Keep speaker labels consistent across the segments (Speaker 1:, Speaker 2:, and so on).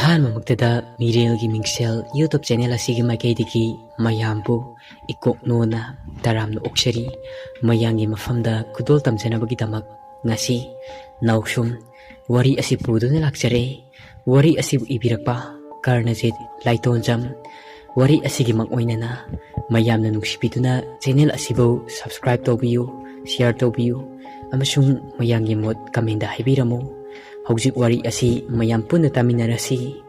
Speaker 1: ꯑꯍꯥꯟꯕꯃꯛꯇꯗ ꯃꯤꯔꯦꯜꯒꯤ ꯃꯤꯡꯁꯦꯜ YouTube channel ꯑꯁꯤꯒꯤ ꯃꯥꯏꯀꯩꯗꯒꯤ ꯃꯌꯥꯝꯕꯨ ꯏꯀꯣꯛꯅꯣꯅ ꯇꯔꯥꯝꯅ ꯑꯣꯛꯆꯔꯤ꯫ ꯃꯌꯥꯝꯒꯤ ꯃꯐꯝꯗ ꯈꯨꯗꯣꯜ ꯇꯝꯖꯅꯕꯒꯤꯗꯃꯛ ꯉꯁꯤ ꯅꯥꯎꯁꯨꯝ ꯋꯥꯔꯤ ꯑꯁꯤ ꯄꯨꯗꯨꯅ ꯂꯥꯛꯆꯔꯦ꯫ ꯋꯥꯔꯤ ꯑꯁꯤꯕꯨ ꯏꯕꯤꯔꯛꯄ ꯀꯔꯅꯖꯤꯠ ꯂꯥꯏꯇꯣꯟꯖꯝ꯫ ꯋꯥꯔꯤ ꯑꯁꯤꯒꯤ ꯃꯛꯑꯣꯏꯅꯅ ꯃꯌꯥꯝꯅ ꯅꯨꯡꯁꯤꯕꯤꯗꯨꯅ ꯆꯦꯅꯦꯜ ꯑꯁꯤꯕꯨ ꯁꯕꯁꯀ꯭ꯔꯥꯏꯕ ꯇꯧꯕꯤꯌꯨ, ꯁꯤꯌꯔ ꯇꯧꯕꯤꯌꯨ ꯑꯃꯁꯨꯡ ꯃꯌꯥꯝꯒꯤ ꯃꯣꯠ ꯀꯃꯦꯟꯗ ꯍꯥꯏꯕꯤꯔꯝꯃꯨ꯫ ꯍꯧꯖꯤꯛ ꯋꯥꯔꯤ ꯑꯁꯤ ꯃꯌꯥꯝ ꯄꯨꯟꯅ ꯇꯥꯃꯤꯟꯅꯔꯁꯤ꯫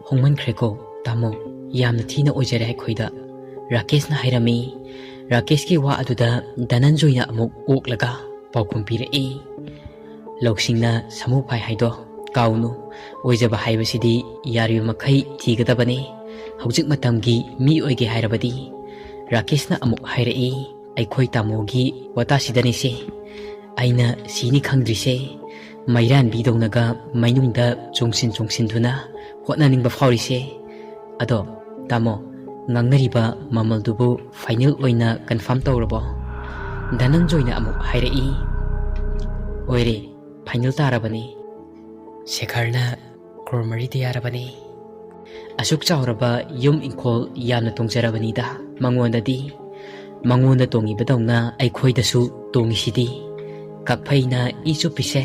Speaker 1: ꯍꯣꯡꯃꯟꯈ꯭ꯔꯦꯀꯣ ꯇꯥꯃꯣ, ꯌꯥꯝꯅ ꯊꯤꯅ ꯑꯣꯏꯖꯔꯦ ꯑꯩꯈꯣꯏꯗ, ꯔꯥꯀꯦꯁꯅ ꯍꯥꯏꯔꯝꯃꯤ꯫ ꯔꯥꯀꯦꯁꯀꯤ ꯋꯥ ꯑꯗꯨꯗ ꯙꯅꯟꯖꯣꯏꯅ ꯑꯃꯨꯛ ꯑꯣꯛꯂꯒ ꯄꯥꯎꯈꯨꯝ ꯄꯤꯔꯛꯏ꯫ ꯂꯧꯁꯤꯡꯅ ꯁꯃꯨ ꯐꯥꯏ ꯍꯥꯏꯗꯣ ꯀꯥꯎꯅꯨ, ꯑꯣꯏꯖꯕ ꯍꯥꯏꯕꯁꯤꯗꯤ ꯌꯥꯔꯤꯕ ꯃꯈꯩ ꯊꯤꯒꯗꯕꯅꯤ ꯍꯧꯖꯤꯛ ꯃꯇꯝꯒꯤ ꯃꯤ ꯑꯣꯏꯒꯦ ꯍꯥꯏꯔꯕꯗꯤ꯫ ꯔꯥꯀꯦꯁꯅ ꯑꯃꯨꯛ ꯍꯥꯏꯔꯛꯏ, ꯑꯩꯈꯣꯏ ꯇꯥꯃꯣꯒꯤ ꯋꯥꯇꯥꯁꯤꯗꯅꯤꯁꯦ ꯑꯩꯅ ꯁꯤꯅꯤ ꯈꯪꯗ꯭ꯔꯤꯁꯦ꯫ ꯃꯩꯔꯥꯟꯕꯤꯗꯧꯅꯒ ꯃꯩꯅꯨꯡꯗ ꯆꯣꯡꯁꯤꯟꯗꯨꯅ ꯍꯣꯠꯅꯅꯤꯡꯕ ꯐꯥꯎꯔꯤꯁꯦ꯫ ꯑꯗꯣ ꯇꯥꯃꯣ, ꯉꯥꯡꯅꯔꯤꯕ ꯃꯃꯜꯗꯨꯕꯨ ꯐꯥꯏꯅꯦꯜ ꯑꯣꯏꯅ ꯀꯟꯐꯥꯔꯝ ꯇꯧꯔꯕꯣ? ꯙꯅꯟꯖꯣꯏꯅ ꯑꯃꯨꯛ ꯍꯥꯏꯔꯛꯏ, ꯑꯣꯏꯔꯦ, ꯐꯥꯏꯅꯦꯜ ꯇꯥꯔꯕꯅꯤ꯫ ꯁꯦꯈꯔꯅ ꯀ꯭ꯔꯣꯔ 4ꯗ ꯌꯥꯔꯕꯅꯤ꯫ ꯑꯁꯨꯛ ꯆꯥꯎꯔꯕ ꯌꯨꯝ ꯏꯪꯈꯣꯜ ꯌꯥꯝꯅ ꯇꯣꯡꯖꯔꯕꯅꯤꯗ ꯃꯉꯣꯟꯗꯗꯤ꯫ ꯃꯉꯣꯟꯗ ꯇꯣꯡꯉꯤꯕꯗꯧꯅ ꯑꯩꯈꯣꯏꯗꯁꯨ ꯇꯣꯡꯉꯤꯁꯤꯗꯤ꯫ ꯀꯛꯐꯩꯅ ꯏ ꯆꯨꯞꯄꯤꯁꯦ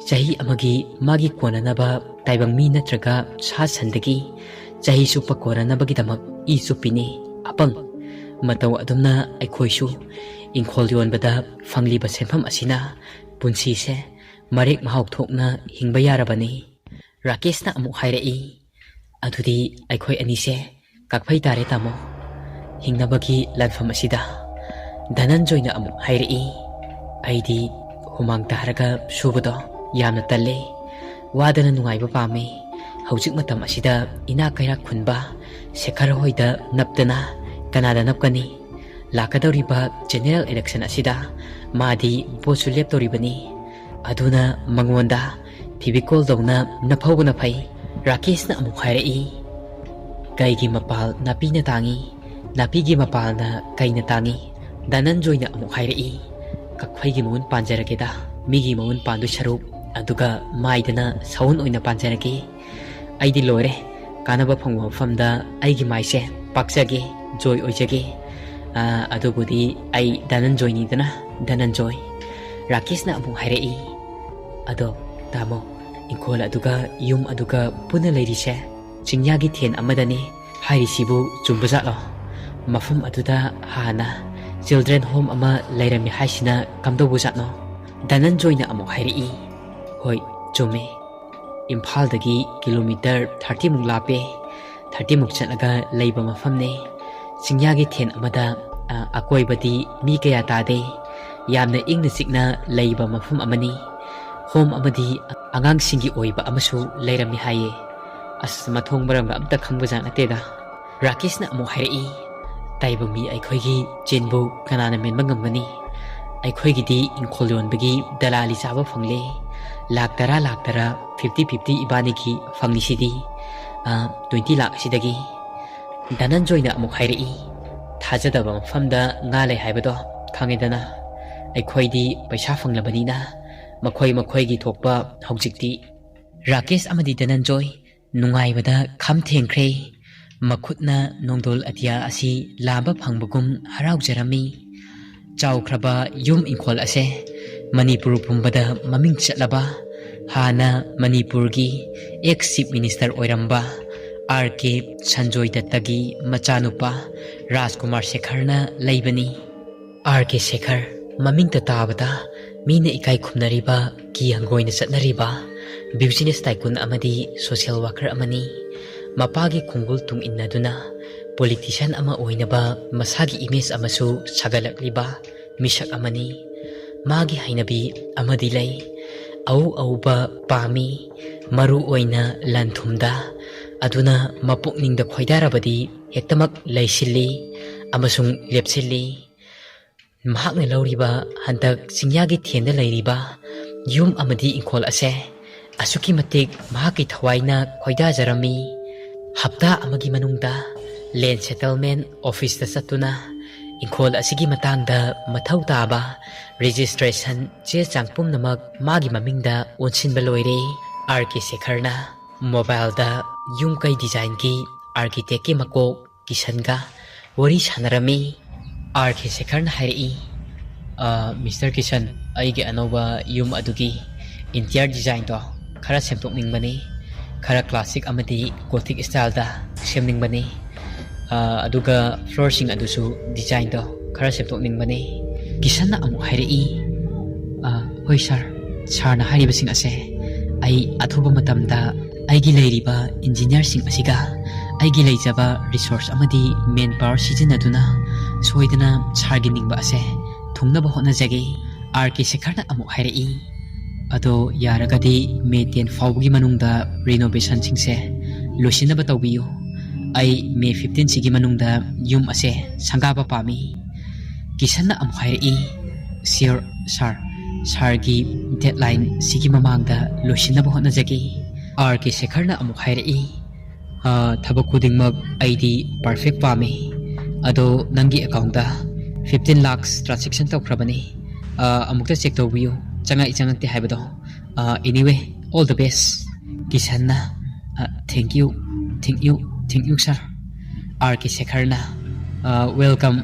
Speaker 1: ꯆꯍꯤ ꯑꯃꯒꯤ ꯃꯥꯒꯤ ꯀꯣꯟꯅꯅꯕ ꯇꯥꯏꯕꯪ ꯃꯤ ꯅꯠꯇ꯭ꯔꯒ ꯁꯥ ꯁꯟꯗꯒꯤ ꯆꯍꯤ ꯆꯨꯞꯄ ꯀꯣꯟꯅꯅꯕꯒꯤꯗꯃꯛ ꯏ ꯆꯨꯞꯄꯤꯅꯤ ꯑꯄꯪ꯫ ꯃꯇꯧ ꯑꯗꯨꯝꯅ ꯑꯩꯈꯣꯏꯁꯨ ꯏꯪꯈꯣꯜ ꯌꯣꯟꯕꯗ ꯐꯪꯂꯤꯕ ꯁꯦꯟꯐꯝ ꯑꯁꯤꯅ ꯄꯨꯟꯁꯤꯁꯦ ꯃꯔꯦꯛ ꯃꯍꯥꯎ ꯊꯣꯛꯅ ꯍꯤꯡꯕ ꯌꯥꯔꯕꯅꯤ꯫ ꯔꯥꯀꯦꯁꯅ ꯑꯃꯨꯛ ꯍꯥꯏꯔꯛꯏ, ꯑꯗꯨꯗꯤ ꯑꯩꯈꯣꯏ ꯑꯅꯤꯁꯦ ꯀꯛꯐꯩ ꯇꯥꯔꯦ ꯇꯥꯃꯣ, ꯍꯤꯡꯅꯕꯒꯤ ꯂꯥꯟꯐꯝ ꯑꯁꯤꯗ꯫ ꯙꯅꯟꯖꯣꯏꯅ ꯑꯃꯨꯛ ꯍꯥꯏꯔꯛꯏ, ꯑꯩꯗꯤ ꯍꯨꯃꯥꯡ ꯇꯥꯔꯒ ꯁꯨꯕꯗꯣ ꯌꯥꯝꯅ ꯇꯜꯂꯦ, ꯋꯥꯗꯅ ꯅꯨꯡꯉꯥꯏꯕ ꯄꯥꯝꯃꯦ꯫ ꯍꯧꯖꯤꯛ ꯃꯇꯝ ꯑꯁꯤꯗ ꯏꯅꯥꯛ ꯀꯩꯔꯥꯛ ꯈꯨꯟꯕ ꯁꯦꯈꯔ ꯍꯣꯏꯗ ꯅꯞꯇꯅ ꯀꯅꯥꯗ ꯅꯞꯀꯅꯤ? ꯂꯥꯛꯀꯗꯧꯔꯤꯕ ꯖꯦꯅꯦꯔꯦꯜ ꯏꯂꯦꯛꯁꯟ ꯑꯁꯤꯗ ꯃꯥꯗꯤ ꯚꯣꯠꯁꯨ ꯂꯦꯞꯇꯧꯔꯤꯕꯅꯤ, ꯑꯗꯨꯅ ꯃꯉꯣꯟꯗ ꯐꯤꯕꯤꯀꯣꯜꯗꯧꯅ ꯅꯞꯍꯧꯕꯅ ꯐꯩ꯫ ꯔꯥꯀꯦꯁꯅ ꯑꯃꯨꯛ ꯍꯥꯏꯔꯛꯏ, ꯀꯩꯒꯤ ꯃꯄꯥꯜ ꯅꯥꯄꯤꯅ ꯇꯥꯡꯉꯤ, ꯅꯥꯄꯤꯒꯤ ꯃꯄꯥꯜꯅ ꯀꯩꯅ ꯇꯥꯡꯉꯤ? ꯙꯅꯟꯖꯣꯏꯅ ꯑꯃꯨꯛ ꯍꯥꯏꯔꯛꯏ, ꯀꯛꯐꯩꯒꯤ ꯃꯎꯟ ꯄꯥꯟꯖꯔꯒꯦꯗ, ꯃꯤꯒꯤ ꯃꯎꯟ ꯄꯥꯟꯗꯣꯏ ꯁꯔꯨꯛ, ꯑꯗꯨꯒ ꯃꯥꯏꯗꯅ ꯁꯎꯟ ꯑꯣꯏꯅ ꯄꯥꯟꯖꯔꯒꯦ꯫ ꯑꯩꯗꯤ ꯂꯣꯏꯔꯦ, ꯀꯥꯟꯅꯕ ꯐꯪꯕ ꯃꯐꯝꯗ ꯑꯩꯒꯤ ꯃꯥꯏꯁꯦ ꯄꯥꯛꯆꯒꯦ, ꯖꯣꯏ ꯑꯣꯏꯖꯒꯦ꯫ ꯑꯗꯨꯕꯨꯗꯤ ꯑꯩ ꯙꯅꯟꯖꯣꯏꯅꯤꯗꯅ ꯙꯅꯟꯖꯣꯏ꯫ ꯔꯥꯀꯦꯁꯅ ꯑꯃꯨꯛ ꯍꯥꯏꯔꯛꯏ, ꯑꯗꯣ ꯇꯥꯃꯣ, ꯏꯪꯈꯣꯜ ꯑꯗꯨꯒ ꯌꯨꯝ ꯑꯗꯨꯒ ꯄꯨꯟꯅ ꯂꯩꯔꯤꯁꯦ ꯆꯤꯡꯌꯥꯒꯤ ꯊꯦꯟ ꯑꯃꯗꯅꯤ ꯍꯥꯏꯔꯤꯁꯤꯕꯨ ꯆꯨꯝꯕꯖꯥꯠꯂꯣ? ꯃꯐꯝ ꯑꯗꯨꯗ ꯍꯥꯟꯅ ꯆꯤꯜꯗ꯭ꯔꯦꯟ ꯍꯣꯝ ꯑꯃ ꯂꯩꯔꯝꯃꯤ ꯍꯥꯏꯁꯤꯅ ꯀꯝꯗꯧꯕꯖꯥꯠꯅꯣ? ꯙꯅꯟꯖꯣꯏꯅ ꯑꯃꯨꯛ ꯍꯥꯏꯔꯛꯏ, ꯍꯣꯏ ꯆꯨꯝꯃꯦ, ꯏꯝꯐꯥꯜꯗꯒꯤ ꯀꯤꯂꯣꯃꯤꯇꯔ 30ꯃꯨꯛ ꯂꯥꯞꯄꯦ, 30ꯃꯨꯛ ꯆꯠꯂꯒ ꯂꯩꯕ ꯃꯐꯝꯅꯦ꯫ ꯆꯤꯡꯌꯥꯒꯤ ꯊꯦꯟ ꯑꯃꯗ ꯑꯀꯣꯏꯕꯗꯤ ꯃꯤ ꯀꯌꯥ ꯇꯥꯗꯦ, ꯌꯥꯝꯅ ꯏꯪꯅ ꯆꯤꯛꯅ ꯂꯩꯕ ꯃꯐꯝ ꯑꯃꯅꯤ꯫ ꯍꯣꯝ ꯑꯃꯗꯤ ꯑꯉꯥꯡꯁꯤꯡꯒꯤ ꯑꯣꯏꯕ ꯑꯃꯁꯨ ꯂꯩꯔꯝꯃꯤ ꯍꯥꯏꯌꯦ꯫ ꯑꯁ, ꯃꯊꯣꯡ ꯃꯔꯝꯒ ꯑꯝꯇ ꯈꯪꯕꯖꯥꯠ ꯅꯠꯇꯦꯗ꯫ ꯔꯥꯀꯦꯁꯅ ꯑꯃꯨꯛ ꯍꯥꯏꯔꯛꯏ, ꯇꯥꯏꯕꯪ ꯃꯤ ꯑꯩꯈꯣꯏꯒꯤ ꯆꯤꯟꯕꯨ ꯀꯅꯥꯅ ꯃꯦꯟꯕ ꯉꯝꯒꯅꯤ? ꯑꯩꯈꯣꯏꯒꯤꯗꯤ ꯏꯪꯈꯣꯜ ꯌꯣꯟꯕꯒꯤ ꯗꯂꯥꯂꯤ ꯆꯥꯕ ꯐꯪꯂꯦ, ꯂꯥꯛ ꯇꯔꯥ 50-50 ꯏꯕꯥꯅꯤꯒꯤ ꯐꯪꯂꯤꯁꯤꯗꯤ 20 ꯂꯥꯛ ꯑꯁꯤꯗꯒꯤ꯫ ꯙꯅꯟꯖꯣꯏꯅ ꯑꯃꯨꯛ ꯍꯥꯏꯔꯛꯏ, ꯊꯥꯖꯗꯕ ꯃꯐꯝꯗ ꯉꯥ ꯂꯩ ꯍꯥꯏꯕꯗꯣ ꯈꯪꯉꯦꯗꯅ, ꯑꯩꯈꯣꯏꯗꯤ ꯄꯩꯁꯥ ꯐꯪꯂꯕꯅꯤꯅ ꯃꯈꯣꯏꯒꯤ ꯊꯣꯛꯄ ꯍꯧꯖꯤꯛꯇꯤ꯫ ꯔꯥꯀꯦꯁ ꯑꯃꯗꯤ ꯙꯅꯟꯖꯣꯏ ꯅꯨꯡꯉꯥꯏꯕꯗ ꯈꯝ ꯊꯦꯡꯈ꯭ꯔꯦ꯫ ꯃꯈꯨꯠꯅ ꯅꯣꯡꯗꯣꯜ ꯑꯇꯤꯌꯥ ꯑꯁꯤ ꯂꯥꯝꯕ ꯐꯪꯕꯒꯨꯝ ꯍꯔꯥꯎꯖꯔꯝꯃꯤ꯫ ꯆꯥꯎꯈ꯭ꯔꯕ ꯌꯨꯝ ꯏꯪꯈꯣꯜ ꯑꯁꯦ ꯃꯅꯤꯄꯨꯔ ꯄꯨꯝꯕꯗ ꯃꯃꯤꯡ ꯆꯠꯂꯕ, ꯍꯥꯟꯅ ꯃꯅꯤꯄꯨꯔꯒꯤ ꯑꯦꯛꯁ ꯆꯤꯐ ꯃꯤꯅꯤꯁꯇꯔ ꯑꯣꯏꯔꯝꯕ R.K. ꯁꯟꯖꯣꯏ ꯗꯠꯇꯒꯤ ꯃꯆꯥꯅꯨꯄꯥ ꯔꯥꯖꯀꯨꯃꯥꯔ ꯁꯦꯈꯔꯅ ꯂꯩꯕꯅꯤ꯫ R.K. ꯁꯦꯈꯔ ꯃꯃꯤꯡꯇ ꯇꯥꯕꯗ ꯃꯤꯅ ꯏꯀꯥꯏ ꯈꯨꯝꯅꯔꯤꯕ, ꯀꯤ ꯍꯪꯒꯣꯏꯅ ꯆꯠꯅꯔꯤꯕ ꯕꯤꯖꯤꯅꯦꯁ ꯇꯥꯏꯀꯨꯟ ꯑꯃꯗꯤ ꯁꯣꯁꯤꯌꯦꯜ ꯋꯥꯀꯔ ꯑꯃꯅꯤ꯫ ꯃꯄꯥꯒꯤ ꯈꯣꯡꯒꯨꯜ ꯇꯨꯡ ꯏꯟꯅꯗꯨꯅ ꯄꯣꯂꯤꯇꯤꯁꯤꯌꯥꯟ ꯑꯃ ꯑꯣꯏꯅꯕ ꯃꯁꯥꯒꯤ ꯏꯃꯦꯖ ꯑꯃꯁꯨ ꯁꯥꯒꯠꯂꯛꯂꯤꯕ ꯃꯤꯁꯛ ꯑꯃꯅꯤ꯫ ꯃꯥꯒꯤ ꯍꯩꯅꯕꯤ ꯑꯃꯗꯤ ꯂꯩ, ꯑꯎꯕ ꯄꯥꯝꯃꯤ, ꯃꯔꯨ ꯑꯣꯏꯅ ꯂꯟ ꯊꯨꯝꯗ, ꯑꯗꯨꯅ ꯃꯄꯨꯛꯅꯤꯡꯗ ꯈꯣꯏꯗꯥꯔꯕꯗꯤ ꯍꯦꯛꯇꯃꯛ ꯂꯩꯁꯤꯜꯂꯤ ꯑꯃꯁꯨꯡ ꯂꯦꯞꯁꯤꯜꯂꯤ꯫ ꯃꯍꯥꯛꯅ ꯂꯧꯔꯤꯕ ꯍꯟꯗꯛ ꯆꯤꯡꯌꯥꯒꯤ ꯊꯦꯟꯗ ꯂꯩꯔꯤꯕ ꯌꯨꯝ ꯑꯃꯗꯤ ꯏꯪꯈꯣꯜ ꯑꯁꯦ ꯑꯁꯨꯛꯀꯤ ꯃꯇꯤꯛ ꯃꯍꯥꯛꯀꯤ ꯊꯋꯥꯏꯅ ꯈꯣꯏꯗꯥꯖꯔꯝꯃꯤ꯫ ꯍꯞꯇꯥ ꯑꯃꯒꯤ ꯃꯅꯨꯡꯗ ꯂꯦꯟ ꯁꯦꯇꯜꯃꯦꯟ ꯑꯣꯐꯤꯁꯇ ꯆꯠꯇꯨꯅ ꯏꯪꯈꯣꯜ ꯑꯁꯤꯒꯤ ꯃꯇꯥꯡꯗ ꯃꯊꯧ ꯇꯥꯕ ꯔꯦꯖꯤꯁꯇ꯭ꯔꯦꯁꯟ ꯆꯦ ꯆꯥꯡ ꯄꯨꯝꯅꯃꯛ ꯃꯥꯒꯤ ꯃꯃꯤꯡꯗ ꯑꯣꯟꯁꯤꯟꯕ ꯂꯣꯏꯔꯦ꯫ ꯑꯥꯔ.ꯀꯦ. ꯁꯦꯈꯔꯅ ꯃꯣꯕꯥꯏꯜꯗ ꯌꯨꯝ ꯀꯩ ꯗꯤꯖꯥꯏꯟꯒꯤ ꯑꯥꯔꯀꯤꯇꯦꯛꯀꯤ ꯃꯀꯣꯛ ꯀꯤꯁꯟꯒ ꯋꯥꯔꯤ ꯁꯥꯟꯅꯔꯝꯃꯤ꯫ ꯑꯥꯔ.ꯀꯦ. ꯁꯦꯈꯔꯅ ꯍꯥꯏꯔꯛꯏ, ꯃꯤꯁꯇꯔ ꯀꯤꯁꯟ, ꯑꯩꯒꯤ ꯑꯅꯧꯕ ꯌꯨꯝ ꯑꯗꯨꯒꯤ ꯏꯟꯇꯤꯌꯔ ꯗꯤꯖꯥꯏꯟꯗꯣ ꯈꯔ ꯁꯦꯝꯗꯣꯛꯅꯤꯡꯕꯅꯤ, ꯈꯔ ꯀ꯭ꯂꯥꯁꯤꯛ ꯑꯃꯗꯤ ꯒꯣꯊꯤꯛ ꯁ꯭ꯇꯥꯏꯜꯗ ꯁꯦꯝꯅꯤꯡꯕꯅꯤ, ꯑꯗꯨꯒ ꯐ꯭ꯂꯣꯔꯁꯤꯡ ꯑꯗꯨꯁꯨ ꯗꯤꯖꯥꯏꯟꯗꯣ ꯈꯔ ꯁꯦꯝꯗꯣꯛꯅꯤꯡꯕꯅꯤ꯫ ꯀꯤꯁꯟꯅ ꯑꯃꯨꯛ ꯍꯥꯏꯔꯛꯏ, ꯍꯣꯏ ꯁꯥꯔ, ꯁꯥꯔꯅ ꯍꯥꯏꯔꯤꯕꯁꯤꯡ ꯑꯁꯦ ꯑꯩ ꯑꯊꯨꯕ ꯃꯇꯝꯗ ꯑꯩꯒꯤ ꯂꯩꯔꯤꯕ ꯏꯟꯖꯤꯅꯤꯌꯔꯁꯤꯡ ꯑꯁꯤꯒ ꯑꯩꯒꯤ ꯂꯩꯖꯕ ꯔꯤꯁꯣꯔꯁ ꯑꯃꯗꯤ ꯃꯦꯟ ꯄꯥꯋꯔ ꯁꯤꯖꯤꯟꯅꯗꯨꯅ ꯁꯣꯏꯗꯅ ꯁꯥꯔꯒꯤ ꯅꯤꯡꯕ ꯑꯁꯦ ꯊꯨꯡꯅꯕ ꯍꯣꯠꯅꯖꯒꯦ꯫ ꯑꯥꯔ.ꯀꯦ. ꯁꯦꯈꯔꯅ ꯑꯃꯨꯛ ꯍꯥꯏꯔꯛꯏ, ꯑꯗꯣ ꯌꯥꯔꯒꯗꯤ ꯃꯦ 10 ꯐꯥꯎꯕꯒꯤ ꯃꯅꯨꯡꯗ ꯔꯤꯅꯣꯚꯦꯁꯟꯁꯤꯡꯁꯦ ꯂꯣꯏꯁꯤꯟꯅꯕ ꯇꯧꯕꯤꯌꯨ꯫ ꯑꯩ ꯃꯦ 15 ꯁꯤꯒꯤ ꯃꯅꯨꯡꯗ ꯌꯨꯝ ꯑꯁꯦ ꯁꯪꯒꯥꯕ ꯄꯥꯝꯃꯤ꯫ ꯀꯤꯁꯟꯅ ꯑꯃꯨꯛ ꯍꯥꯏꯔꯛꯏ, ꯁꯤꯌꯣꯔ ꯁꯥꯔ, ꯁꯥꯔꯒꯤ ꯗꯦꯗꯂꯥꯏꯟ ꯁꯤꯒꯤ ꯃꯃꯥꯡꯗ ꯂꯣꯏꯁꯤꯟꯅꯕ ꯍꯣꯠꯅꯖꯒꯦ꯫ ꯑꯥꯔ.ꯀꯦ. ꯁꯦꯈꯔꯅ ꯑꯃꯨꯛ ꯍꯥꯏꯔꯛꯏ, ꯊꯕꯛ ꯈꯨꯗꯤꯡꯃꯛ ꯑꯩꯗꯤ ꯄꯔꯐꯦꯛ ꯄꯥꯝꯃꯤ, ꯑꯗꯣ ꯅꯪꯒꯤ ꯑꯦꯀꯥꯎꯟꯗ 15 ꯂꯥꯈ ꯇ꯭ꯔꯥꯟꯁꯦꯛꯁꯟ ꯇꯧꯈ꯭ꯔꯕꯅꯤ, ꯑꯃꯨꯛꯇ ꯆꯦꯛ ꯇꯧꯕꯤꯌꯨ ꯆꯪꯉꯛꯇꯦ ꯍꯥꯏꯕꯗꯣ꯫ Anyway, all the best. ꯀꯤꯁꯟꯅ, ꯊꯦꯡꯛ ꯌꯨ ꯁꯥꯔ꯫ ꯑꯥꯔ.ꯀꯦ. ꯁꯦꯈꯔꯅ, ꯋꯦꯜꯀꯝ,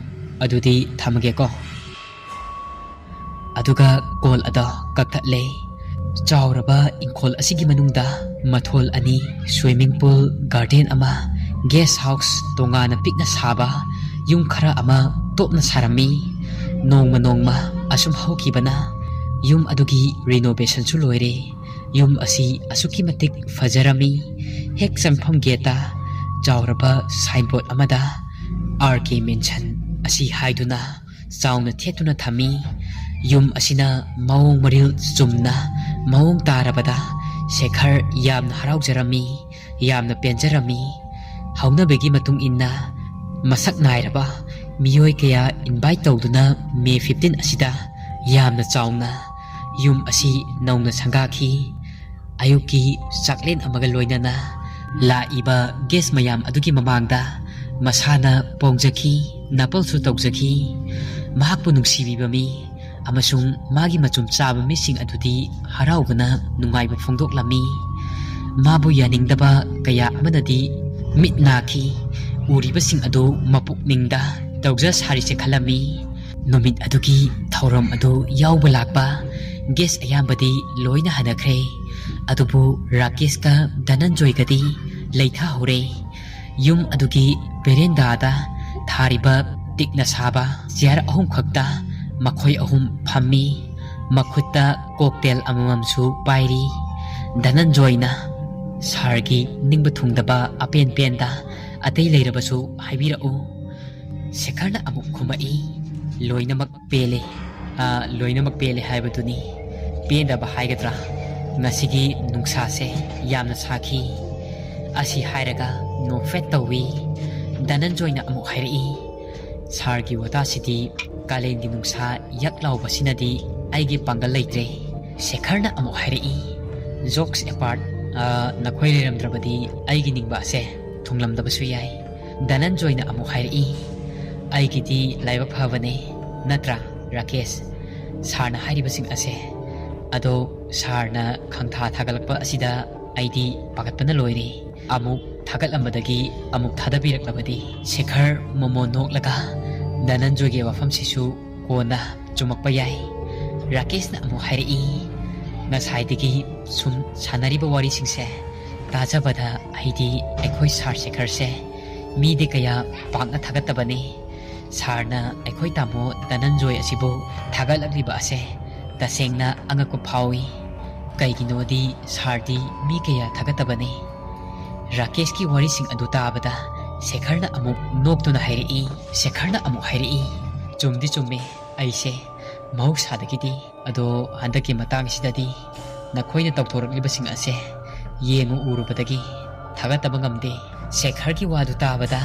Speaker 1: ꯑꯗꯨꯗꯤ ꯊꯝꯃꯒꯦꯀꯣ꯫ ꯑꯗꯨꯒ ꯀꯣꯜ ꯑꯗꯣ ꯀꯛꯊꯠꯂꯦ꯫ ꯆꯥꯎꯔꯕ ꯏꯪꯈꯣꯜ ꯑꯁꯤꯒꯤ ꯃꯅꯨꯡꯗ ꯃꯊꯣꯜ 2, ꯁ꯭ꯋꯤꯃꯤꯡ ꯄꯨꯜ, ꯒꯥꯔꯗꯦꯟ ꯑꯃ, ꯒꯦꯁ ꯍꯥꯎꯁ ꯇꯣꯉꯥꯟꯅ ꯄꯤꯛꯅ ꯁꯥꯕ ꯌꯨꯝ ꯈꯔ ꯑꯃ ꯇꯣꯞꯅ ꯁꯥꯔꯝꯃꯤ꯫ ꯅꯣꯡꯃ ꯑꯁꯨꯝ ꯍꯧꯈꯤꯕꯅ ꯌꯨꯝ ꯑꯗꯨꯒꯤ ꯔꯤꯅꯣꯚꯦꯁꯟꯁꯨ ꯂꯣꯏꯔꯦ꯫ ꯌꯨꯝ ꯑꯁꯤ ꯑꯁꯨꯛꯀꯤ ꯃꯇꯤꯛ ꯐꯖꯔꯝꯃꯤ꯫ ꯍꯦꯛ ꯆꯪꯐꯝ ꯒꯦꯠꯇ ꯆꯥꯎꯔꯕ ꯁꯥꯏꯟꯕꯣꯔꯗ ꯑꯃꯗ ꯑꯥꯔ.ꯀꯦ. ꯃꯦꯟꯁꯟ ꯑꯁꯤ ꯍꯥꯏꯗꯨꯅ ꯆꯥꯎꯅ ꯊꯦꯠꯇꯨꯅ ꯊꯝꯃꯤ꯫ ꯌꯨꯝ ꯑꯁꯤꯅ ꯃꯑꯣꯡ ꯃꯔꯤꯜ ꯆꯨꯝꯅ ꯃꯑꯣꯡ ꯇꯥꯔꯕꯗ ꯁꯦꯈꯔ ꯌꯥꯝꯅ ꯍꯔꯥꯎꯖꯔꯝꯃꯤ, ꯌꯥꯝꯅ ꯄꯦꯟꯖꯔꯝꯃꯤ꯫ ꯍꯧꯅꯕꯤꯒꯤ ꯃꯇꯨꯡ ꯏꯟꯅ ꯃꯁꯛ ꯅꯥꯏꯔꯕ ꯃꯤꯑꯣꯏ ꯀꯌꯥ ꯏꯟꯚꯥꯏꯠ ꯇꯧꯗꯨꯅ ꯃꯦ 15 ꯑꯁꯤꯗ ꯌꯥꯝꯅ ꯆꯥꯎꯅ ꯌꯨꯝ ꯑꯁꯤ ꯅꯧꯅ ꯁꯪꯒꯥꯈꯤ꯫ ꯑꯌꯨꯛꯀꯤ ꯆꯥꯛꯂꯦꯟ ꯑꯃꯒ ꯂꯣꯏꯅꯅ ꯂꯥꯛꯏꯕ ꯒꯦꯁ ꯃꯌꯥꯝ ꯑꯗꯨꯒꯤ ꯃꯃꯥꯡꯗ ꯃꯁꯥꯅ ꯄꯣꯡꯖꯈꯤ, ꯅꯥꯄꯜꯁꯨ ꯇꯧꯖꯈꯤ꯫ ꯃꯍꯥꯛꯄꯨ ꯅꯨꯡꯁꯤꯕꯤꯕ ꯃꯤ ꯑꯃꯁꯨꯡ ꯃꯥꯒꯤ ꯃꯆꯨꯝ ꯆꯥꯕ ꯃꯤꯁꯤꯡ ꯑꯗꯨꯗꯤ ꯍꯔꯥꯎꯕꯅ ꯅꯨꯡꯉꯥꯏꯕ ꯐꯣꯡꯗꯣꯛꯂꯝꯃꯤ꯫ ꯃꯥꯕꯨ ꯌꯥꯅꯤꯡꯗꯕ ꯀꯌꯥ ꯑꯃꯅꯗꯤ ꯃꯤꯠ ꯅꯥꯈꯤ, ꯎꯔꯤꯕꯁꯤꯡ ꯑꯗꯨ ꯃꯄꯨꯛꯅꯤꯡꯗ ꯇꯧꯖ ꯁꯥꯔꯤꯁꯦ ꯈꯜꯂꯝꯃꯤ꯫ ꯅꯨꯃꯤꯠ ꯑꯗꯨꯒꯤ ꯊꯧꯔꯝ ꯑꯗꯨ ꯌꯥꯎꯕ ꯂꯥꯛꯄ ꯒꯦꯁ ꯑꯌꯥꯝꯕꯗꯤ ꯂꯣꯏꯅ ꯍꯟꯅꯈ꯭ꯔꯦ, ꯑꯗꯨꯕꯨ ꯔꯥꯀꯦꯁꯀ ꯙꯅꯟꯖꯣꯏꯒꯗꯤ ꯂꯩꯊꯍꯧꯔꯦ꯫ ꯌꯨꯝ ꯑꯗꯨꯒꯤ ꯕꯦꯔꯦꯟꯗꯥꯗ ꯊꯥꯔꯤꯕ ꯇꯤꯛꯅ ꯁꯥꯕ ꯆꯤꯌꯔ 3 ꯈꯛꯇ ꯃꯈꯣꯏ 3 ꯐꯝꯃꯤ꯫ ꯃꯈꯨꯠꯇ ꯀꯣꯛꯇꯦꯜ ꯑꯃꯃꯝꯁꯨ ꯄꯥꯏꯔꯤ꯫ ꯙꯅꯟꯖꯣꯏꯅ ꯁꯥꯔꯒꯤ ꯅꯤꯡꯕ ꯊꯨꯡꯗꯕ ꯑꯄꯦꯟ-ꯄꯦꯟꯗ ꯑꯇꯩ ꯂꯩꯔꯕꯁꯨ ꯍꯥꯏꯕꯤꯔꯛꯎ꯫ ꯁꯦꯈꯔꯅ ꯑꯃꯨꯛ ꯈꯨꯝꯃꯛꯏ, ꯂꯣꯏꯅꯃꯛ ꯄꯦꯜꯂꯦ ꯍꯥꯏꯕꯗꯨꯅꯤ꯫ ꯄꯦꯟꯗꯕ ꯍꯥꯏꯒꯗ꯭ꯔꯥ, ꯉꯁꯤꯒꯤ ꯅꯨꯡꯁꯥꯁꯦ ꯌꯥꯝꯅ ꯁꯥꯈꯤ꯫ ꯑꯁꯤ ꯍꯥꯏꯔꯒ ꯅꯣꯛꯐꯦꯠ ꯇꯧꯏ꯫ ꯙꯅꯟꯖꯣꯏꯅ ꯑꯃꯨꯛ ꯍꯥꯏꯔꯛꯏ, ꯁꯥꯔꯒꯤ ꯋꯥꯇꯥꯁꯤꯗꯤ ꯀꯥꯂꯦꯟꯒꯤ ꯅꯨꯡꯁꯥ ꯌꯛ ꯂꯥꯎꯕꯁꯤꯅꯗꯤ ꯑꯩꯒꯤ ꯄꯥꯡꯒꯜ ꯂꯩꯇ꯭ꯔꯦ꯫ ꯁꯦꯈꯔꯅ ꯑꯃꯨꯛ ꯍꯥꯏꯔꯛꯏ, ꯖꯣꯛꯁ ꯑꯦꯄꯥꯔꯠ, ꯅꯈꯣꯏ ꯂꯩꯔꯝꯗ꯭ꯔꯕꯗꯤ ꯑꯩꯒꯤ ꯅꯤꯡꯕ ꯑꯁꯦ ꯊꯨꯡꯂꯝꯗꯕꯁꯨ ꯌꯥꯏ꯫ ꯙꯅꯟꯖꯣꯏꯅ ꯑꯃꯨꯛ ꯍꯥꯏꯔꯛꯏ, ꯑꯩꯒꯤꯗꯤ ꯂꯥꯏꯕꯛ ꯐꯕꯅꯦ, ꯅꯠꯇ꯭ꯔꯥ ꯔꯥꯀꯦꯁ, ꯁꯥꯔꯅ ꯍꯥꯏꯔꯤꯕꯁꯤꯡ ꯑꯁꯦ꯫ ꯑꯗꯣ ꯁꯥꯔꯅ ꯈꯪꯊꯥ ꯊꯥꯒꯠꯂꯛꯄ ꯑꯁꯤꯗ ꯑꯩꯗꯤ ꯄꯥꯈꯠꯄꯅ ꯂꯣꯏꯔꯦ꯫ ꯑꯃꯨꯛ ꯊꯥꯒꯠꯂꯝꯕꯗꯒꯤ ꯑꯃꯨꯛ ꯊꯥꯗꯕꯤꯔꯛꯂꯕꯗꯤ꯫ ꯁꯦꯈꯔ ꯃꯣꯃꯣꯟ ꯅꯣꯛꯂꯒ ꯙꯅꯟꯖꯣꯏꯒꯤ ꯋꯥꯐꯝꯁꯤꯁꯨ ꯀꯣꯟꯅ ꯆꯨꯝꯃꯛꯄ ꯌꯥꯏ꯫ ꯔꯥꯀꯦꯁꯅ ꯑꯃꯨꯛ ꯍꯥꯏꯔꯛꯏ, ꯉꯁꯥꯏꯗꯒꯤ ꯁꯨꯝ ꯁꯥꯟꯅꯔꯤꯕ ꯋꯥꯔꯤꯁꯤꯡꯁꯦ ꯇꯥꯖꯕꯗ ꯑꯩꯗꯤ ꯑꯩꯈꯣꯏ ꯁꯥꯔ ꯁꯦꯈꯔꯁꯦ ꯃꯤꯗꯤ ꯀꯌꯥ ꯄꯥꯛꯅ ꯊꯥꯒꯠꯇꯕꯅꯤ꯫ ꯁꯥꯔꯅ ꯑꯩꯈꯣꯏ ꯇꯥꯃꯣ ꯙꯅꯟꯖꯣꯏ ꯑꯁꯤꯕꯨ ꯊꯥꯒꯠꯂꯛꯂꯤꯕ ꯑꯁꯦ ꯇꯁꯦꯡꯅ ꯑꯉꯛꯄ ꯐꯥꯎꯏ꯫ ꯀꯩꯒꯤꯅꯣꯗꯤ ꯁꯥꯔꯗꯤ ꯃꯤ ꯀꯌꯥ ꯊꯥꯒꯠꯇꯕꯅꯤ꯫ ꯔꯥꯀꯦꯁꯀꯤ ꯋꯥꯔꯤꯁꯤꯡ ꯑꯗꯨ ꯇꯥꯕꯗ ꯁꯦꯈꯔꯅ ꯑꯃꯨꯛ ꯅꯣꯛꯇꯨꯅ ꯍꯥꯏꯔꯛꯏ꯫ ꯁꯦꯈꯔꯅ ꯑꯃꯨꯛ ꯍꯥꯏꯔꯛꯏ, ꯆꯨꯝꯗꯤ ꯆꯨꯝꯃꯦ ꯑꯩꯁꯦ ꯃꯍꯧꯁꯥꯗꯒꯤꯗꯤ, ꯑꯗꯣ ꯍꯟꯗꯛꯀꯤ ꯃꯇꯥꯡꯁꯤꯗꯗꯤ ꯅꯈꯣꯏꯅ ꯇꯧꯊꯣꯔꯛꯂꯤꯕꯁꯤꯡ ꯑꯁꯦ ꯌꯦꯡꯉꯨ ꯎꯔꯨꯕꯗꯒꯤ ꯊꯥꯒꯠꯇꯕ ꯉꯝꯗꯦ꯫ ꯁꯦꯈꯔꯒꯤ ꯋꯥꯗꯨ ꯇꯥꯕꯗ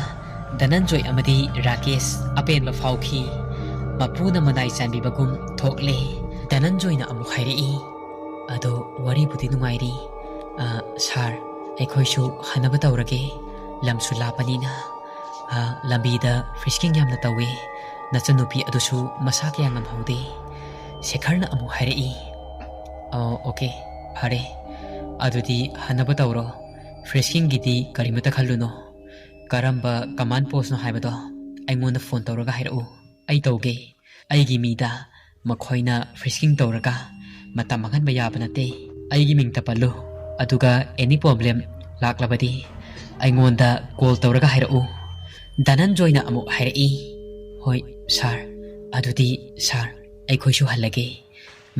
Speaker 1: ꯙꯅꯟꯖꯣꯏ ꯑꯃꯗꯤ ꯔꯥꯀꯦꯁ ꯑꯄꯦꯟꯕ ꯐꯥꯎꯈꯤ꯫ ꯃꯄꯨꯅ ꯃꯅꯥꯏ ꯆꯥꯟꯕꯤꯕꯒꯨꯝ ꯊꯣꯛꯂꯦ꯫ ꯙꯅꯟꯖꯣꯏꯅ ꯑꯃꯨꯛ ꯍꯥꯏꯔꯛꯏ, ꯑꯗꯣ ꯋꯥꯔꯤꯕꯨꯗꯤ ꯅꯨꯡꯉꯥꯏꯔꯤ, ꯁꯥꯔ ꯑꯩꯈꯣꯏꯁꯨ ꯍꯟꯅꯕ ꯇꯧꯔꯒꯦ, ꯂꯝꯁꯨ ꯂꯥꯞꯄꯅꯤꯅ꯫ ꯂꯝꯕꯤꯗ ꯐ꯭ꯔꯤꯁꯀꯤꯡ ꯌꯥꯝꯅ ꯇꯧꯋꯦ, ꯅꯆꯟꯅꯨꯄꯤ ꯑꯗꯨꯁꯨ ꯃꯁꯥ ꯀꯌꯥ ꯉꯝꯍꯧꯗꯦ꯫ ꯁꯦꯈꯔꯅ ꯑꯃꯨꯛ ꯍꯥꯏꯔꯛꯏ꯫ ꯑꯣꯀꯦ ꯐꯔꯦ ꯑꯗꯨꯗꯤ ꯍꯟꯅꯕ ꯇꯧꯔꯣ ꯐ꯭ꯔꯦꯁꯀꯤꯡꯒꯤꯗꯤ ꯀꯔꯤꯃꯇ ꯈꯜꯂꯨꯅꯣ ꯀꯔꯝꯕ ꯀꯃꯥꯟ ꯄꯣꯁꯅꯣ ꯍꯥꯏꯕꯗꯣ ꯑꯩꯉꯣꯟꯗ ꯐꯣꯟ ꯇꯧꯔꯒ ꯍꯥꯏꯔꯛꯎ ꯑꯩ ꯇꯧꯒꯦ ꯑꯩꯒꯤ ꯃꯤꯗ ꯃꯈꯣꯏꯅ ꯐ꯭ꯔꯦꯁꯀꯤꯡ ꯇꯧꯔꯒ ꯃꯇꯝ ꯃꯥꯡꯍꯟꯕ ꯌꯥꯕ ꯅꯠꯇꯦ ꯑꯩꯒꯤ ꯃꯤꯡ ꯇꯄꯜꯂꯨ ꯑꯗꯨꯒ ꯑꯦꯅꯤ ꯄ꯭ꯔꯣꯕ꯭ꯂꯦꯝ ꯂꯥꯛꯂꯕꯗꯤ ꯑꯩꯉꯣꯟꯗ ꯀꯣꯜ ꯇꯧꯔꯒ ꯍꯥꯏꯔꯛꯎ ꯙꯅꯟꯖꯣꯏꯅ ꯑꯃꯨꯛ ꯍꯥꯏꯔꯛꯏ ꯍꯣꯏ ꯁꯥꯔ ꯑꯗꯨꯗꯤ ꯁꯥꯔ ꯑꯩꯈꯣꯏꯁꯨ ꯍꯜꯂꯒꯦ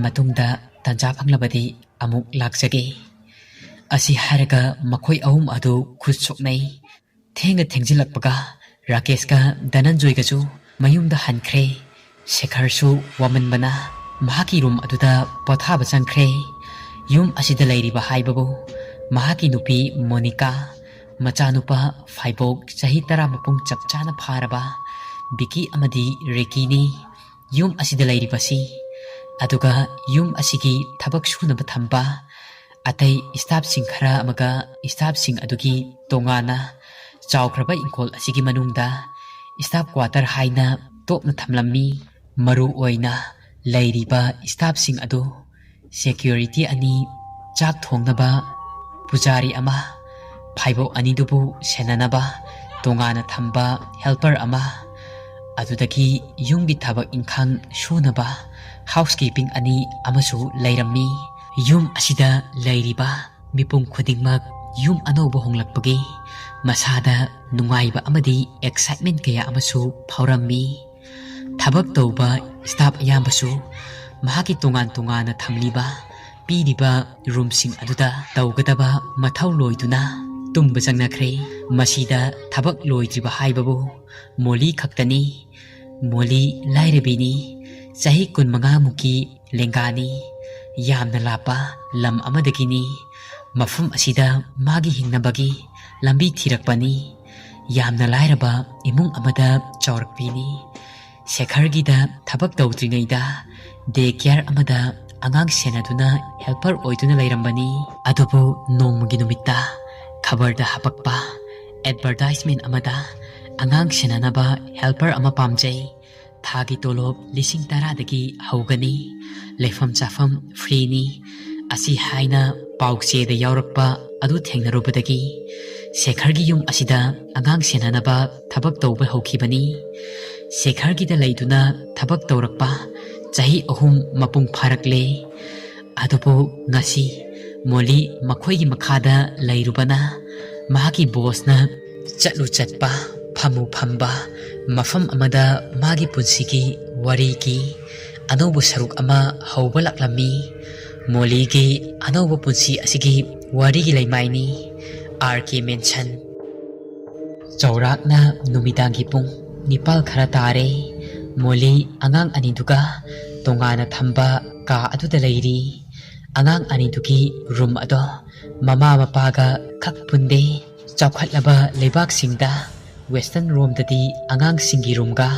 Speaker 1: ꯃꯇꯨꯡꯗ ꯇꯟꯖꯥ ꯐꯪꯂꯕꯗꯤ ꯑꯃꯨꯛ ꯂꯥꯛꯆꯒꯦ ꯑꯁꯤ ꯍꯥꯏꯔꯒ ꯃꯈꯣꯏ ꯑꯍꯨꯝ ꯑꯗꯨ ꯈꯨꯠ ꯁꯣꯛꯅꯩ ꯊꯦꯡꯅ ꯊꯦꯡꯖꯤꯜꯂꯛꯄꯒ ꯔꯥꯀꯦꯁꯀ ꯙꯅꯟꯖꯣꯏꯒꯁꯨ ꯃꯌꯨꯝꯗ ꯍꯟꯈ꯭ꯔꯦ ꯁꯦꯈꯔꯁꯨ ꯋꯥꯃꯟꯕꯅ ꯃꯍꯥꯛꯀꯤ ꯔꯨꯝ ꯑꯗꯨꯗ ꯄꯣꯊꯥꯕ ꯆꯪꯈ꯭ꯔꯦ ꯌꯨꯝ ꯑꯁꯤꯗ ꯂꯩꯔꯤꯕ ꯍꯥꯏꯕꯕꯨ ꯃꯍꯥꯛꯀꯤ ꯅꯨꯄꯤ ꯃꯣꯅꯤꯀꯥ ꯃꯆꯥꯅꯨꯄꯥ ꯐꯥꯏꯕꯣꯛ ꯆꯍꯤ 10 ꯃꯄꯨꯡ ꯆꯞ ꯆꯥꯅ ꯐꯥꯔꯕ ꯕꯤꯀꯤ ꯑꯃꯗꯤ ꯔꯤꯀꯤꯅꯤ ꯌꯨꯝ ꯑꯁꯤꯗ ꯂꯩꯔꯤꯕꯁꯤ ꯑꯗꯨꯒ ꯌꯨꯝ ꯑꯁꯤꯒꯤ ꯊꯕꯛ ꯁꯨꯅꯕ ꯊꯝꯕ ꯑꯇꯩ ꯁ꯭ꯇꯥꯐꯁꯤꯡ ꯈꯔ ꯑꯃꯒ ꯁ꯭ꯇꯥꯐꯁꯤꯡ ꯑꯗꯨꯒꯤ ꯇꯣꯉꯥꯟꯅ ꯆꯥꯎꯈ꯭ꯔꯕ ꯏꯪꯈꯣꯜ ꯑꯁꯤꯒꯤ ꯃꯅꯨꯡꯗ ꯁ꯭ꯇꯥꯐ ꯀ꯭ꯋꯥꯇꯔ ꯍꯥꯏꯅ ꯇꯣꯞꯅ ꯊꯝꯂꯝꯃꯤ ꯃꯔꯨ ꯑꯣꯏꯅ ꯂꯩꯔꯤꯕ ꯁ꯭ꯇꯥꯐꯁꯤꯡ ꯑꯗꯨ ꯁꯦꯀ꯭ꯌꯨꯔꯤꯇꯤ 2 ꯆꯥꯛ ꯊꯣꯡꯅꯕ ꯄꯨꯖꯥꯔꯤ ꯑꯃ ꯐꯥꯏꯕꯣꯛ 2ꯗꯨꯕꯨ ꯁꯦꯟꯅꯅꯕ ꯇꯣꯉꯥꯟꯅ ꯊꯝꯕ ꯍꯦꯜꯄꯔ ꯑꯃ ꯑꯗꯨꯗꯒꯤ ꯌꯨꯝꯒꯤ ꯊꯕꯛ ꯏꯪꯈꯥꯡ ꯁꯨꯅꯕ ꯍꯥꯎꯁꯀꯤꯄꯤꯡ 2 ꯑꯃꯁꯨ ꯂꯩꯔꯝꯃꯤ ꯌꯨꯝ ꯑꯁꯤꯗ ꯂꯩꯔꯤꯕ ꯃꯤꯄꯨꯝ ꯈꯨꯗꯤꯡꯃꯛ ꯌꯨꯝ ꯑꯅꯧꯕ ꯍꯣꯡꯂꯛꯄꯒꯤ ꯃꯁꯥꯗ ꯅꯨꯡꯉꯥꯏꯕ ꯑꯃꯗꯤ ꯑꯦꯛꯁꯥꯏꯠꯃꯦꯟ ꯀꯌꯥ ꯑꯃꯁꯨ ꯐꯥꯎꯔꯝꯃꯤ ꯊꯕꯛ ꯇꯧꯕ ꯁ꯭ꯇꯥꯐ ꯑꯌꯥꯝꯕꯁꯨ ꯃꯍꯥꯛꯀꯤ ꯇꯣꯉꯥꯟ ꯇꯣꯉꯥꯟꯅ ꯊꯝꯂꯤꯕ ꯄꯤꯔꯤꯕ ꯔꯨꯝꯁꯤꯡ ꯑꯗꯨꯗ ꯇꯧꯒꯗꯕ ꯃꯊꯧ ꯂꯣꯏꯗꯨꯅ ꯇꯨꯝꯕ ꯆꯪꯅꯈ꯭ꯔꯦ ꯃꯁꯤꯗ ꯊꯕꯛ ꯂꯣꯏꯗ꯭ꯔꯤꯕ ꯍꯥꯏꯕꯕꯨ ꯃꯣꯂꯤ ꯈꯛꯇꯅꯤ ꯃꯣꯂꯤ ꯂꯥꯏꯔꯕꯤꯅꯤ ꯆꯍꯤ 15 ꯃꯨꯛꯀꯤ ꯂꯦꯡꯒꯥꯅꯤ ꯌꯥꯝꯅ ꯂꯥꯞꯄ ꯂꯝ ꯑꯃꯗꯒꯤꯅꯤ ꯃꯐꯝ ꯑꯁꯤꯗ ꯃꯥꯒꯤ ꯍꯤꯡꯅꯕꯒꯤ ꯂꯝꯕꯤ ꯊꯤꯔꯛꯄꯅꯤ ꯌꯥꯝꯅ ꯂꯥꯏꯔꯕ ꯏꯃꯨꯡ ꯑꯃꯗ ꯆꯥꯎꯔꯛꯄꯤꯅꯤ ꯁꯦꯈꯔꯒꯤꯗ ꯊꯕꯛ ꯇꯧꯗ꯭ꯔꯤꯉꯩꯗ ꯗꯦ ꯀꯦꯌꯔ ꯑꯃꯗ ꯑꯉꯥꯡ ꯁꯦꯟꯅꯗꯨꯅ ꯍꯦꯜꯄꯔ ꯑꯣꯏꯗꯨꯅ ꯂꯩꯔꯝꯕꯅꯤ ꯑꯗꯨꯕꯨ ꯅꯣꯡꯃꯒꯤ ꯅꯨꯃꯤꯠꯇ ꯈꯕꯔꯗ ꯍꯥꯄꯛꯄ ꯑꯦꯗꯚꯔꯇꯥꯏꯖꯃꯦꯟ ꯑꯃꯗ ꯑꯉꯥꯡ ꯁꯦꯟꯅꯅꯕ ꯍꯦꯜꯄꯔ ꯑꯃ ꯄꯥꯝꯖꯩ ꯊꯥꯒꯤ ꯇꯣꯂꯣꯞ 10,000 ꯍꯧꯒꯅꯤ ꯂꯩꯐꯝ ꯆꯥꯐꯝ ꯐ꯭ꯔꯤꯅꯤ ꯑꯁꯤ ꯍꯥꯏꯅ ꯄꯥꯎꯆꯦꯗ ꯌꯥꯎꯔꯛꯄ ꯑꯗꯨ ꯊꯦꯡꯅꯔꯨꯕꯗꯒꯤ ꯁꯦꯈꯔꯒꯤ ꯌꯨꯝ ꯑꯁꯤꯗ ꯑꯉꯥꯡ ꯁꯦꯟꯅꯅꯕ ꯊꯕꯛ ꯇꯧꯕ ꯍꯧꯈꯤꯕꯅꯤ ꯁꯦꯈꯔꯒꯤꯗ ꯂꯩꯗꯨꯅ ꯊꯕꯛ ꯇꯧꯔꯛꯄ ꯆꯍꯤ 3 ꯃꯄꯨꯡ ꯐꯥꯔꯛꯂꯦ ꯑꯗꯨꯕꯨ ꯉꯁꯤ ꯃꯣꯂꯤ ꯃꯈꯣꯏꯒꯤ ꯃꯈꯥꯗ ꯂꯩꯔꯨꯕꯅ ꯃꯍꯥꯛꯀꯤ ꯕꯣꯁꯅ ꯆꯠꯂꯨ ꯆꯠꯄ ꯐꯝꯃꯨ ꯐꯝꯕ ꯃꯐꯝ ꯑꯃꯗ ꯃꯥꯒꯤ ꯄꯨꯟꯁꯤꯒꯤ ꯋꯥꯔꯤꯒꯤ ꯑꯅꯧꯕ ꯁꯔꯨꯛ ꯑꯃ ꯍꯧꯕ ꯂꯥꯛꯂꯝꯃꯤ ꯃꯣꯂꯤꯒꯤ ꯑꯅꯧꯕ ꯄꯨꯟꯁꯤ ꯑꯁꯤꯒꯤ ꯋꯥꯔꯤꯒꯤ ꯂꯩꯃꯥꯏꯅꯤ RK ꯃꯦꯟꯁꯟ ꯆꯥꯎꯔꯥꯛꯅ ꯅꯨꯃꯤꯗꯥꯡꯒꯤ ꯄꯨꯡ 9 ꯈꯔ ꯇꯥꯔꯦ ꯃꯣꯂꯤ ꯑꯉꯥꯡ 2ꯗꯨꯒ ꯇꯣꯉꯥꯟꯅ ꯊꯝꯕ ꯀꯥ ꯑꯗꯨꯗ ꯂꯩꯔꯤ ꯑꯉꯥꯡ 2ꯗꯨꯒꯤ ꯔꯨꯝ ꯑꯗꯣ ꯃꯃꯥ ꯃꯄꯥꯒ ꯈꯛ ꯄꯨꯟꯗꯦ ꯆꯥꯎꯈꯠꯂꯕ ꯂꯩꯕꯥꯛꯁꯤꯡꯗ ꯋꯦꯁꯇꯔꯟ ꯔꯣꯝꯗꯗꯤ ꯑꯉꯥꯡꯁꯤꯡꯒꯤ ꯔꯨꯝꯒ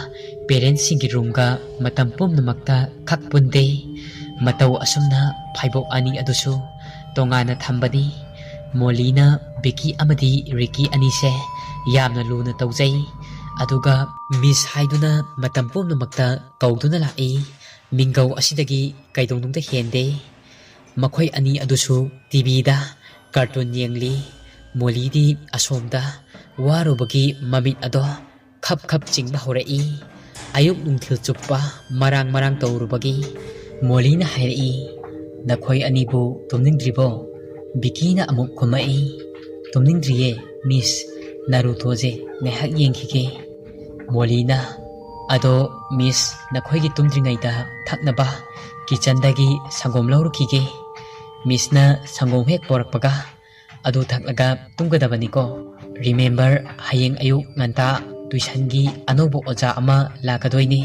Speaker 1: ꯄꯦꯔꯦꯟꯠꯁꯤꯡꯒꯤ ꯔꯨꯝꯒ ꯃꯇꯝ ꯄꯨꯝꯅꯃꯛꯇ ꯈꯛ ꯄꯨꯟꯗꯦ ꯃꯇꯧ ꯑꯁꯨꯝꯅ ꯐꯥꯏꯕꯣꯛ 2 ꯑꯗꯨꯁꯨ ꯇꯣꯉꯥꯟꯅ ꯊꯝꯕꯅꯤ ꯃꯣꯂꯤꯅ ꯕꯤꯀꯤ ꯑꯃꯗꯤ ꯔꯤꯀꯤ 2ꯁꯦ ꯌꯥꯝꯅ ꯂꯨꯅ ꯇꯧꯖꯩ ꯑꯗꯨꯒ ꯃꯤꯁ ꯍꯥꯏꯗꯨꯅ ꯃꯇꯝ ꯄꯨꯝꯅꯃꯛꯇ ꯀꯧꯗꯨꯅ ꯂꯥꯛꯏ ꯃꯤꯡꯒꯧ ꯑꯁꯤꯗꯒꯤ ꯀꯩꯗꯧꯅꯨꯡꯗ ꯍꯦꯟꯗꯦ ꯃꯈꯣꯏ 2 ꯑꯗꯨꯁꯨ ꯇꯤꯚꯤꯗ ꯀꯥꯔꯇꯨꯟ ꯌꯦꯡꯂꯤ ꯃꯣꯂꯤꯗꯤ ꯑꯁꯣꯝꯗ ꯋꯥꯔꯨꯕꯒꯤ ꯃꯃꯤꯠ ꯑꯗꯣ ꯈꯞ ꯈꯞ ꯆꯤꯡꯕ ꯍꯧꯔꯛꯏ ꯑꯌꯨꯛ ꯅꯨꯡꯊꯤꯜ ꯆꯨꯞꯄ ꯃꯔꯥꯡ ꯇꯧꯔꯨꯕꯒꯤ ꯃꯣꯂꯤꯅ ꯍꯥꯏꯔꯛꯏ ꯅꯈꯣꯏ 2ꯕꯨ ꯇꯨꯝꯅꯤꯡꯗ꯭ꯔꯤꯕꯣ ꯕꯤꯀꯤꯅ ꯑꯃꯨꯛ ꯈꯨꯝꯃꯛꯏ ꯇꯨꯝꯅꯤꯡꯗ꯭ꯔꯤꯌꯦ ꯃꯤꯁ ꯅꯥꯔꯨꯇꯣꯁꯦ ꯉꯥꯏꯍꯥꯛ ꯌꯦꯡꯈꯤꯒꯦ ꯃꯣꯂꯤꯅ ꯑꯗꯣ ꯃꯤꯁ ꯅꯈꯣꯏꯒꯤ ꯇꯨꯝꯗ꯭ꯔꯤꯉꯩꯗ ꯊꯛꯅꯕ ꯀꯤꯆꯟꯗꯒꯤ ꯁꯪꯒꯣꯝ ꯂꯧꯔꯨꯈꯤꯒꯦ ꯃꯤꯁꯅ ꯁꯪꯒꯣꯝ ꯍꯦꯛ ꯄꯣꯔꯛꯄꯒ ꯑꯗꯨ ꯊꯛꯂꯒ ꯇꯨꯝꯒꯗꯕꯅꯤꯀꯣ ꯔꯤꯃꯦꯝꯕꯔ ꯍꯌꯦꯡ ꯑꯌꯨꯛ ꯉꯟꯇꯥ ꯇꯨꯏꯁꯟꯒꯤ ꯑꯅꯧꯕ ꯑꯣꯖꯥ ꯑꯃ ꯂꯥꯛꯀꯗꯣꯏꯅꯤ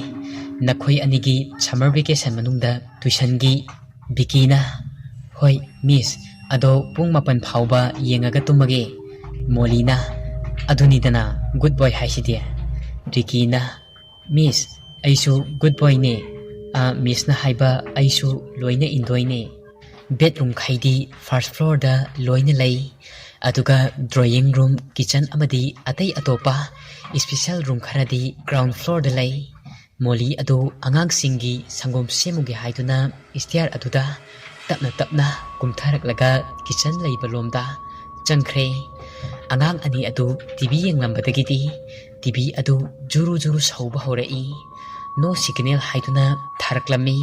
Speaker 1: ꯅꯈꯣꯏ 2ꯒꯤ ꯁꯝꯃꯔ ꯚꯦꯀꯦꯁꯟ ꯃꯅꯨꯡꯗ ꯇꯨꯏꯁꯟꯒꯤ ꯕꯤꯀꯤꯅ ꯍꯣꯏ ꯃꯤꯁ ꯑꯗꯣ ꯄꯨꯡ 9 ꯐꯥꯎꯕ ꯌꯦꯡꯉꯒ ꯇꯨꯝꯃꯒꯦ ꯃꯣꯂꯤꯅ ꯑꯗꯨꯅꯤꯗꯅ ꯒꯨꯗ ꯕꯣꯏ ꯍꯥꯏꯁꯤꯗꯤ ꯔꯤꯀꯤꯅ ꯃꯤꯁ ꯑꯩꯁꯨ ꯒꯨꯗ ꯕꯣꯏꯅꯦ ꯃꯤꯁꯅ ꯍꯥꯏꯕ ꯑꯩꯁꯨ ꯂꯣꯏꯅ ꯏꯟꯗꯣꯏꯅꯦ ꯕꯦꯗꯔꯨꯝ ꯈꯩꯗꯤ ꯐꯥꯔꯁ ꯐ꯭ꯂꯣꯔꯗ ꯂꯣꯏꯅ ꯂꯩ ꯑꯗꯨꯒ ꯗ꯭ꯔꯣꯌꯤꯡ ꯔꯨꯝ ꯀꯤꯆꯟ ꯑꯃꯗꯤ ꯑꯇꯩ ꯑꯇꯣꯞꯄ ꯁ꯭ꯄꯦꯁꯦꯜ ꯔꯨꯝ ꯈꯔꯗꯤ ꯒ꯭ꯔꯥꯎꯟ ꯐ꯭ꯂꯣꯔꯗ ꯂꯩ ꯃꯣꯂꯤ ꯑꯗꯨ ꯑꯉꯥꯡꯁꯤꯡꯒꯤ ꯁꯪꯒꯣꯝ ꯁꯦꯝꯃꯨꯒꯦ ꯍꯥꯏꯗꯨꯅ ꯏꯁꯇꯤꯌꯥꯔ ꯑꯗꯨꯗ ꯇꯞꯅ ꯇꯞꯅ ꯀꯨꯝꯊꯔꯛꯂꯒ ꯀꯤꯆꯟ ꯂꯩꯕ ꯂꯣꯝꯗ ꯆꯪꯈ꯭ꯔꯦ꯫ ꯑꯉꯥꯡ ꯑꯅꯤ ꯑꯗꯨ ꯇꯤꯚꯤ ꯌꯦꯡꯂꯝꯕꯗꯒꯤꯗꯤ ꯇꯤꯚꯤ ꯑꯗꯨ ꯖꯨꯔꯨ ꯖꯨꯔꯨ ꯁꯧꯕ ꯍꯧꯔꯛꯏ꯫ ꯅꯣ ꯁꯤꯒꯅꯦꯜ ꯍꯥꯏꯗꯨꯅ ꯊꯥꯔꯛꯂꯝꯃꯤ꯫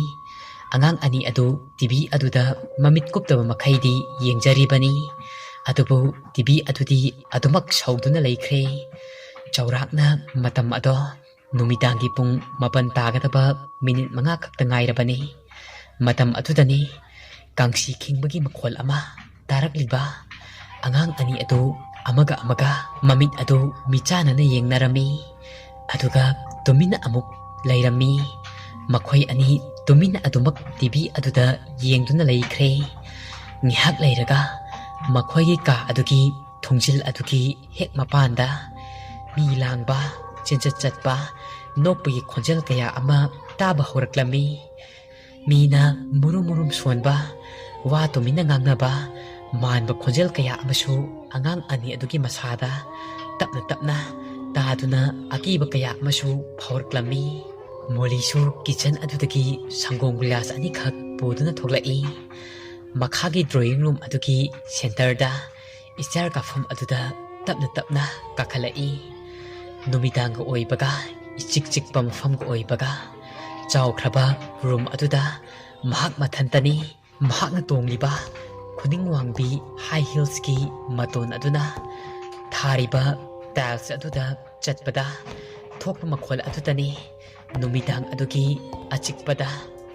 Speaker 1: ꯑꯉꯥꯡ ꯑꯅꯤ ꯑꯗꯨ ꯇꯤꯚꯤ ꯑꯗꯨꯗ ꯃꯃꯤꯠ ꯀꯨꯞꯇꯕ ꯃꯈꯩꯗꯤ ꯌꯦꯡꯖꯔꯤꯕꯅꯤ꯫ ꯑꯗꯨꯕꯨ ꯇꯤꯚꯤ ꯑꯗꯨꯗꯤ ꯑꯗꯨꯃꯛ ꯁꯧꯗꯨꯅ ꯂꯩꯈ꯭ꯔꯦ꯫ ꯆꯥꯎꯔꯥꯛꯅ ꯃꯇꯝ ꯑꯗꯣ ꯅꯨꯃꯤꯗꯥꯡꯒꯤ ꯄꯨꯡ 7 ꯇꯥꯒꯗꯕ ꯃꯤꯅꯤꯠ 5 ꯈꯛꯇ ꯉꯥꯏꯔꯕꯅꯤ꯫ ꯃꯇꯝ ꯑꯗꯨꯗꯅꯤ ꯀꯥꯡꯁꯤ ꯈꯤꯡꯕꯒꯤ ꯃꯈꯣꯜ ꯑꯃ ꯇꯥꯔꯛꯂꯤꯕ꯫ ꯑꯉꯥꯡ ꯑꯅꯤ ꯑꯗꯨ ꯑꯃꯒ ꯑꯃꯒ ꯃꯃꯤꯠ ꯑꯗꯨ ꯃꯤꯆꯥꯟꯅꯅ ꯌꯦꯡꯅꯔꯝꯃꯤ, ꯑꯗꯨꯒ ꯇꯨꯃꯤꯟꯅ ꯑꯃꯨꯛ ꯂꯩꯔꯝꯃꯤ꯫ ꯃꯈꯣꯏ ꯑꯅꯤ ꯇꯨꯃꯤꯟꯅ ꯑꯗꯨꯃꯛ ꯇꯤꯚꯤ ꯑꯗꯨꯗ ꯌꯦꯡꯗꯨꯅ ꯂꯩꯈ꯭ꯔꯦ꯫ ꯉꯥꯏꯍꯥꯛ ꯂꯩꯔꯒ ꯃꯈꯣꯏꯒꯤ ꯀꯥ ꯑꯗꯨꯒꯤ ꯊꯣꯡꯖꯤꯜ ꯑꯗꯨꯒꯤ ꯍꯦꯛ ꯃꯄꯥꯟꯗ ꯃꯤ ꯂꯥꯡꯕ, ꯆꯦꯟꯆꯠ ꯆꯠꯄ, ꯅꯣꯛꯄꯒꯤ ꯈꯣꯟꯖꯦꯜ ꯀꯌꯥ ꯑꯃ ꯇꯥꯕ ꯍꯧꯔꯛꯂꯝꯃꯤ꯫ ꯃꯤꯅ ꯃꯨꯔꯨꯝ ꯃꯨꯔꯨꯝ ꯁꯣꯟꯕ, ꯋꯥ ꯇꯨꯃꯤꯟꯅ ꯉꯥꯡꯅꯕ ꯃꯥꯟꯕ ꯈꯣꯟꯖꯦꯜ ꯀꯌꯥ ꯑꯃꯁꯨ ꯑꯉꯥꯡ ꯑꯅꯤ ꯑꯗꯨꯒꯤ ꯃꯁꯥꯗ ꯇꯞꯅ ꯇꯞꯅ ꯇꯥꯗꯨꯅ ꯑꯀꯤꯕ ꯀꯌꯥ ꯑꯃꯁꯨ ꯐꯥꯎꯔꯛꯂꯝꯃꯤ꯫ ꯃꯣꯂꯤꯁꯨ ꯀꯤꯆꯟ ꯑꯗꯨꯗꯒꯤ ꯁꯪꯒꯣꯝ ꯒꯤꯂꯥꯁ 2 ꯈꯛ ꯄꯨꯗꯨꯅ ꯊꯣꯛꯂꯛꯏ꯫ ꯃꯈꯥꯒꯤ ꯗ꯭ꯔꯣꯌꯤꯡ ꯔꯨꯝ ꯑꯗꯨꯒꯤ ꯁꯦꯟꯇꯔꯗ ꯏꯁꯇꯤꯌꯥꯔ ꯀꯥꯐꯝ ꯑꯗꯨꯗ ꯇꯞꯅ ꯇꯞꯅ ꯀꯥꯈꯠꯂꯛꯏ꯫ ꯅꯨꯃꯤꯗꯥꯡꯒ ꯑꯣꯏꯕꯒ इचिक चिकपा मफमगा ओइबगा चावख्रबा रूम अदुदा महक मथंतनी महकना तोंगलिबा खुदिंग वांगबी हाई हील्स की मतोन अदुना थारिबा टाइल्स अदुदा चटपदा थोकपा मखोल अदुतनी नुमिदांग अदुगी अचिकपदा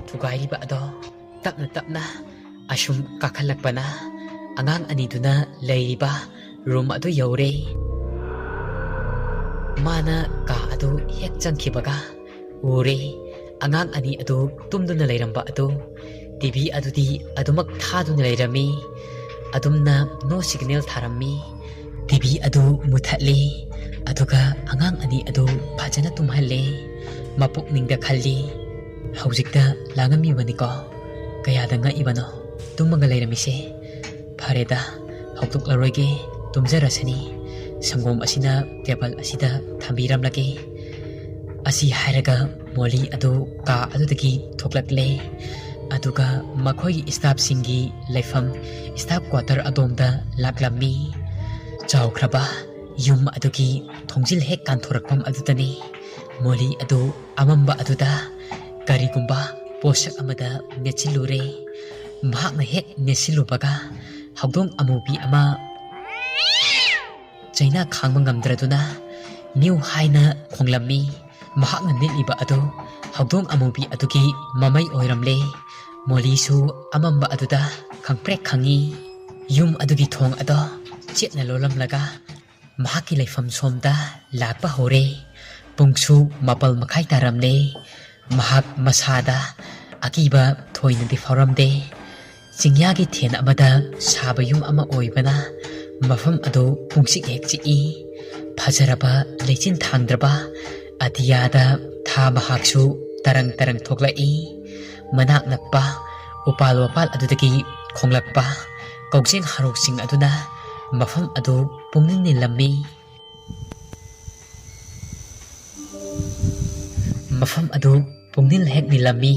Speaker 1: थुगाइलिबा अदो तपना तपना assume काखलकपना angang aniduna leiba room adu yaure mana ka adu hek changkhibaga ure angang ani adu tumduna leiramba adu tv adudi adumak thaduna leirami adumna no signal tharammi tv adu muthatli aduga angang ani adu phajana tumhalle mapuk ningda khalli haujikta langami baniko kayada nga ibano tumaga leirami se फारेदा हौतुक लरोगे तुमजरसनी संगोम असिना table असिदा थंबीरम लगे असि हायरगा मोली अदु का अदुदगी थोकलकले अदुगा मखोई staff सिंगी लेफम staff quarter अदोमदा लाकलमी चावख्रबा yum अदुगी थोंजिल हेक कांथोरकम अदुदनी मोली अदु अमंबा अदुदा करिगुंबा पोषक अमदा नेचिलुरे महाकना हेक नेसिलुबगा हौदोंग अमुबी अमा चाइना खांगबा ngamdraduna new haina khonglami mahakna niliba adu hौदोंग अमुबी अदुगी mamai oiramle molisu amamba aduda khangprek khangi yum adugi thong ado chetna lolamlaga mahaki leifam somda lakpa hore pungsu mapal makhai taramle mahak masada akiba thoina di foramde चिंग्यागी थेन अमदा साबयुम अमा ओइबना मफम अदो पुंसिक हेक चिई फजरबा लेचिन थांद्रबा अतियादा था महाक्सु तरंग तरंग थोकलाई मनाक नक्पा उपाल वपाल अदुदगी खोंगलकपा कौजेंग हारोक्सिंग अदुना मफम अदो पुंगनिंग निलम्मी मफम अदो पुंगनिल हेक निलम्मी